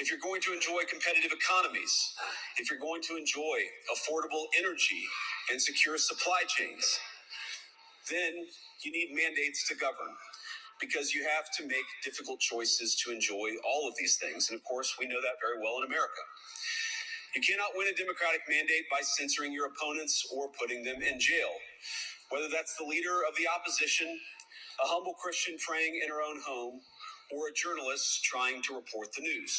If you're going to enjoy competitive economies, if you're going to enjoy affordable energy and secure supply chains, then you need mandates to govern, because you have to make difficult choices to enjoy all of these things. And of course, we know that very well in America. You cannot win a democratic mandate by censoring your opponents or putting them in jail. Whether that's the leader of the opposition, a humble Christian praying in her own home, or a journalist trying to report the news.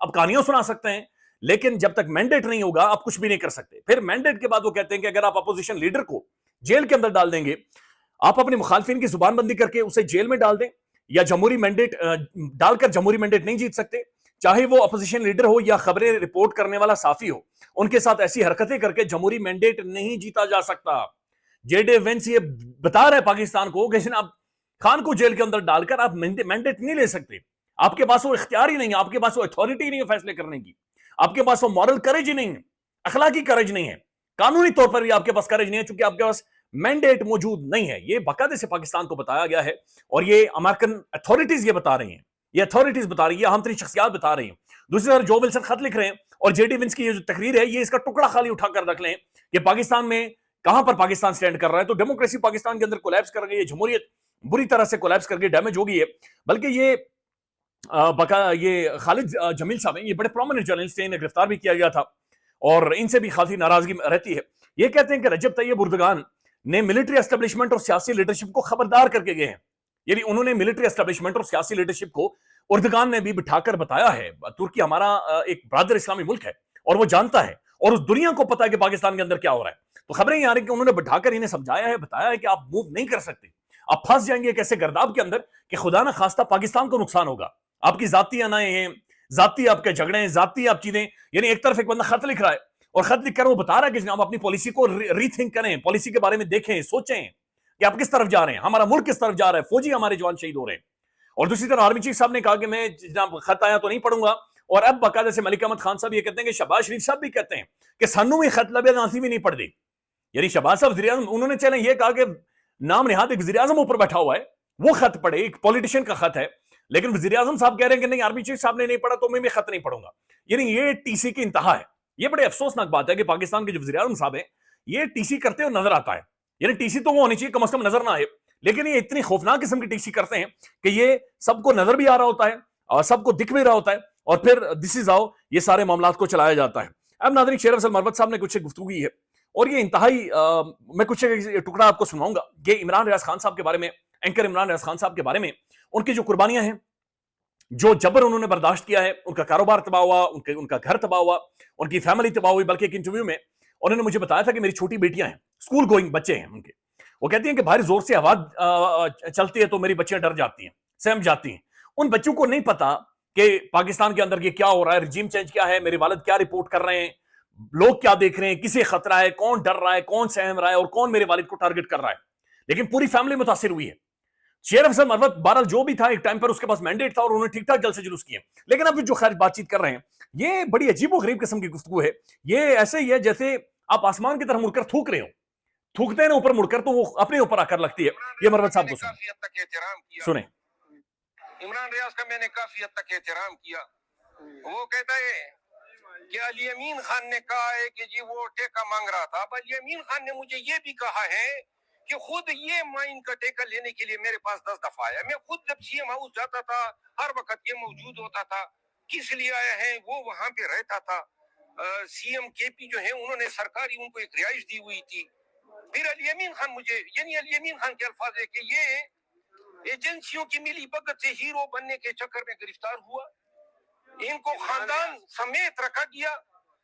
اب کہانیاں سنا سکتے ہیں لیکن جب تک mandate نہیں ہوگا آپ کچھ بھی نہیں کر سکتے. پھر مینڈیٹ کے بعد وہ کہتے ہیں کہ اگر آپ اپوزیشن لیڈر کو جیل کے اندر ڈال دیں گے, آپ اپنے مخالفین کی زبان بندی کر کے اسے جیل میں ڈال دیں, یا جمہوری مینڈیٹ ڈال کر جمہوری مینڈیٹ نہیں جیت سکتے, چاہے وہ اپوزیشن لیڈر ہو یا خبریں رپورٹ کرنے والا صحافی ہو, ان کے ساتھ ایسی حرکتیں کر کے جمہوری مینڈیٹ نہیں جیتا جا سکتا. جے ڈے وینس یہ بتا رہے پاکستان کو کہ جناب خان کو جیل کے اندر ڈال کر آپ مینڈیٹ نہیں لے سکتے, آپ کے پاس وہ اختیار ہی نہیں ہے, آپ کے پاس وہ اتھارٹی نہیں ہے فیصلے کرنے کی, آپ کے پاس وہ مورل کریج ہی نہیں ہے, اخلاقی کریج نہیں ہے, قانونی طور پر بھی آپ کے پاس کریج نہیں ہے, چونکہ آپ کے پاس مینڈیٹ موجود نہیں ہے. یہ باقاعدے سے پاکستان کو بتایا گیا ہے اور یہ امریکن اتھارٹیز یہ بتا رہی ہیں, یہ اتھارٹیز بتا رہی ہیں, اہم ترین شخصیات بتا رہی ہیں. دوسری طرف جو ولسن خط لکھ رہے ہیں اور جے ڈی ونس کی یہ جو تقریر ہے یہ اس کا ٹکڑا خالی اٹھا کر رکھ لیں کہ پاکستان میں کہاں پر پاکستان سٹینڈ کر رہا ہے. تو ڈیموکریسی پاکستان کے اندر کولیپس کر گئی ہے, جمہوریت بری طرح سے کولیپس کر کے ڈیمیج ہو گئی ہے. بلکہ یہ خالد جمیل صاحب ہیں, یہ بڑے پرومیننٹ جرنلسٹ ہیں, انہیں گرفتار بھی کیا گیا تھا اور ان سے بھی خاصی ناراضگی رہتی ہے. یہ کہتے ہیں کہ رجب طیب اردگان نے ملٹری اسٹیبلشمنٹ اور سیاسی لیڈرشپ کو خبردار کر کے گئے ہیں. یعنی انہوں نے ملٹری اسٹیبلشمنٹ اور سیاسی لیڈرشپ کو اردگان نے بھی بٹھا کر بتایا ہے ترکی ہمارا ایک برادر اسلامی ملک ہے اور وہ جانتا ہے اور اس دنیا کو پتا ہے کہ پاکستان کے اندر کیا ہو رہا ہے. تو خبریں یہ آ رہی کہ انہوں نے بٹھا کر انہیں سمجھایا ہے, بتایا ہے کہ آپ موو نہیں کر سکتے, آپ پھنس جائیں گے ایک ایسے گرداب کے اندر کہ خدا نہ خواستہ پاکستان کو نقصان ہوگا. آپ کی ذاتی انائیں ہیں, ذاتی آپ کے جھگڑے ہیں, ذاتی آپ چیزیں. یعنی ایک طرف ایک بندہ خط لکھ رہا ہے اور خط لکھ کر وہ بتا رہا ہے کہ جناب اپنی پالیسی کو ری تھنک کریں, پالیسی کے بارے میں دیکھیں, سوچیں کہ آپ کس طرف جا رہے ہیں, ہمارا ملک کس طرف جا رہا ہے, فوجی ہمارے جوان شہید ہو رہے ہیں. اور دوسری طرف آرمی چیف صاحب نے کہا کہ میں جناب خط آیا تو نہیں پڑھوں گا. اور اب باقاعدہ سے ملک احمد خان صاحب یہ کہتے ہیں کہ شہباز شریف صاحب بھی کہتے ہیں کہ سانو بھی خط لبے ناسی بھی نہیں پڑھ دی. یعنی شہباز صاحب وزیر اعظم, انہوں نے چلیں یہ کہا کہ نام نہاد ایک وزیر اعظم اوپر بیٹھا ہوا ہے, وہ خط پڑھے, ایک پولیٹیشین کا خط ہے, لیکن وزیر اعظم صاحب کہہ رہے ہیں کہ نہیں آرمی چیف صاحب نے نہیں پڑھا تو میں بھی خط نہیں پڑھوں گا. یعنی یہ ٹی سی کی انتہا ہے. یہ بڑے افسوسناک بات ہے کہ پاکستان کے جو وزیر اعظم صاحب ہیں یہ ٹی سی کرتے ہوئے نظر آتا ہے. یعنی ٹی سی تو وہ ہونی چاہیے کم از کم نظر نہ آئے, لیکن یہ اتنی خوفناک قسم کی ٹی سی کرتے ہیں کہ یہ سب کو نظر بھی آ رہا ہوتا ہے اور سب کو دکھ بھی رہا ہوتا ہے, اور پھر دس از ہاؤ یہ سارے معاملات کو چلایا جاتا ہے. اب ناظرین شیر افضل مروت صاحب نے کچھ گفتگو کی ہے اور یہ انتہائی میں کچھ ٹکڑا آپ کو سناؤں گا. یہ عمران ریاض خان صاحب کے بارے میں, اینکر عمران ریاض خان صاحب کے بارے میں, ان کی جو قربانیاں ہیں, جو جبر انہوں نے برداشت کیا ہے, ان کا کاروبار تباہ ہوا, ان کا گھر تباہ ہوا, ان کی فیملی تباہ ہوئی. بلکہ ایک انٹرویو میں انہوں نے مجھے بتایا تھا کہ میری چھوٹی بیٹیاں ہیں, اسکول گوئنگ بچے ہیں ان کے, وہ کہتی ہیں کہ باہر زور سے آواز چلتی ہے تو میری بچیاں ڈر جاتی ہیں, سہم جاتی ہیں. ان بچوں کو نہیں پتا کہ پاکستان کے اندر یہ کیا ہو رہا ہے, رجیم چینج کیا ہے, میرے والد کیا رپورٹ کر رہے ہیں, لوگ کیا دیکھ رہے ہیں, کسے خطرہ ہے, کون ڈر رہا ہے, کون سہم رہا ہے, اور کون میرے والد کو ٹارگٹ کر رہا ہے. لیکن پوری فیملی متاثر ہوئی ہے. شیر افضل مروت بہرحال جو بھی تھا ایک ٹائم پر اس کے پاس مینڈیٹ تھا اور انہوں نے ٹھیک ٹھاک جلسے جلوس کیے, لیکن اب جو خیر بات چیت کر رہے ہیں یہ بڑی عجیب و غریب قسم کی گفتگو ہے. یہ ایسے ہی ہے جیسے آپ آسمان کی طرف مڑ کر تھوک رہے ہو, تھوکتے ہیں نا اوپر مڑ کر تو وہ اپنے اوپر آ کر لگتی ہے. یہ مروت صاحب کو سنیں. عمران ریاض کا میں نے کافی حد تک احترام کیا. وہ کہتا ہے کہ علی امین خان نے کہا ہے کہ جی وہ ٹیکہ مانگ رہا تھا. اب علی امین خان نے مجھے یہ بھی کہا ہے کہ خود یہ مائن کا ٹیکہ لینے کے لیے میرے پاس 10 دفعہ آیا. میں خود جب سی ایم ہاؤس جاتا تھا ہر وقت یہ موجود ہوتا تھا. کس لیے آیا ہے, وہ وہاں پہ رہتا تھا. سی ایم کے پی جو ہیں انہوں نے سرکاری ان کو ایک رہائش دی ہوئی تھی. پھر علی امین خان مجھے, یعنی علی امین خان کے الفاظ ہے کہ یہ ایجنسیوں کی ملی بھگت سے ہیرو بننے کے چکر میں گرفتار ہوا, ان کو خاندان سمیت رکھا گیا.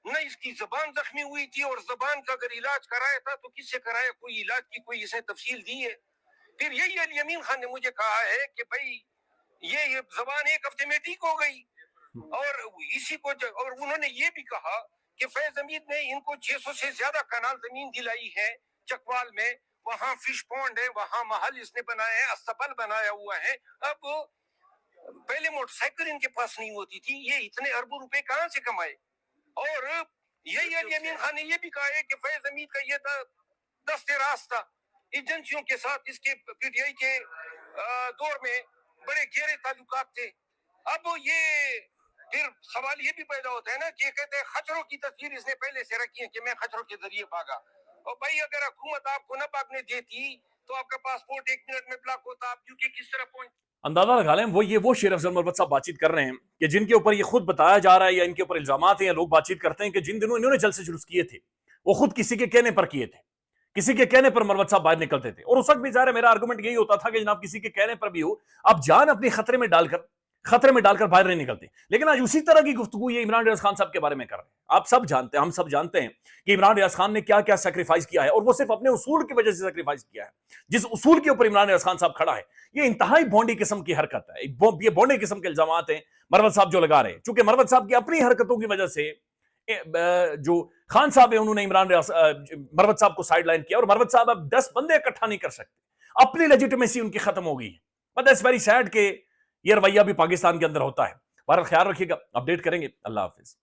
نہ اس کی زبان زخمی ہوئی تھی, اور زبان کا اگر علاج کرایا تھا تو کس سے کرایا, کوئی علاج کی کوئی اسے تفصیل دی ہے. پھر یہی علی امین خان نے مجھے کہا ہے کہ بھائی یہ زبان ایک ہفتے میں ٹھیک ہو گئی. اور اسی کو اور انہوں نے یہ بھی کہا کہ فیض حمید نے ان کو 600 سے زیادہ کنال زمین دلائی ہے چکوال میں, وہاں فش پونڈ ہے, وہاں محل اس نے بنایا ہے, استقبال بنایا ہوا ہے. اب پہلے موٹر سائیکل ان کے پاس نہیں ہوتی تھی, یہ اتنے اربوں روپے کہاں سے کمائے. اور یہی علی امین خان نے یہ بھی کہا ہے کہ فیض حمید کا یہ دست راست تھا ایجنسیوں کے ساتھ, اس کے پی ٹی آئی کے دور میں بڑے گہرے تعلقات تھے. اب یہ پھر سوال یہ بھی پیدا ہوتا ہے نا کہ یہ کہتے ہیں خچروں کی تصویر اس نے پہلے سے رکھی ہے کہ میں خچروں کے ذریعے بھاگا. اور بھائی اگر حکومت آپ کو نہ بھاگنے دیتی تو آپ کا پاسپورٹ 1 منٹ میں بلاک ہوتا, آپ کیونکہ کس طرح پہنچ. اندازہ لگا لیں وہ شیر افضل مروت صاحب بات چیت کر رہے ہیں کہ جن کے اوپر یہ خود بتایا جا رہا ہے یا ان کے اوپر الزامات ہیں یا لوگ بات چیت کرتے ہیں کہ جن دنوں انہوں نے جلسے جلوس کیے تھے وہ خود کسی کے کہنے پر کیے تھے, کسی کے کہنے پر مروت صاحب باہر نکلتے تھے. اور اس وقت بھی ظاہر ہے میرا آرگومنٹ یہی ہوتا تھا کہ جناب کسی کے کہنے پر بھی ہو, آپ جان اپنی خطرے میں ڈال کر خطرے میں ڈال کر باہر نہیں نکلتے. لیکن آج اسی طرح کی گفتگو یہ عمران ریاض خان صاحب کے بارے میں کر رہے ہیں. آپ سب جانتے ہیں, ہم سب جانتے ہیں کہ عمران ریاض خان نے کیا کیا سیکریفائز کیا ہے, اور وہ صرف اپنے اصول کی وجہ سے سیکریفائز کیا ہے. جس اصول کے اوپر عمران ریاض خان صاحب کھڑا ہے, یہ انتہائی بونڈی قسم کی حرکت ہے. یہ بونڈی قسم کے الزامات ہیں مروت صاحب جو لگا رہے ہیں, چونکہ مروت صاحب کی اپنی حرکتوں کی وجہ سے جو خان صاحب ہیں انہوں نے مروت صاحب کو سائیڈ لائن کیا, اور مروت صاحب اب 10 بندے اکٹھا نہیں کر سکتے. اپنی لیجیٹمیسی ان کی ختم ہو گئی ہے. بٹ اٹس ویری سیڈ کہ یہ رویہ بھی پاکستان کے اندر ہوتا ہے. بہرحال خیال رکھیے گا, اپڈیٹ کریں گے. اللہ حافظ.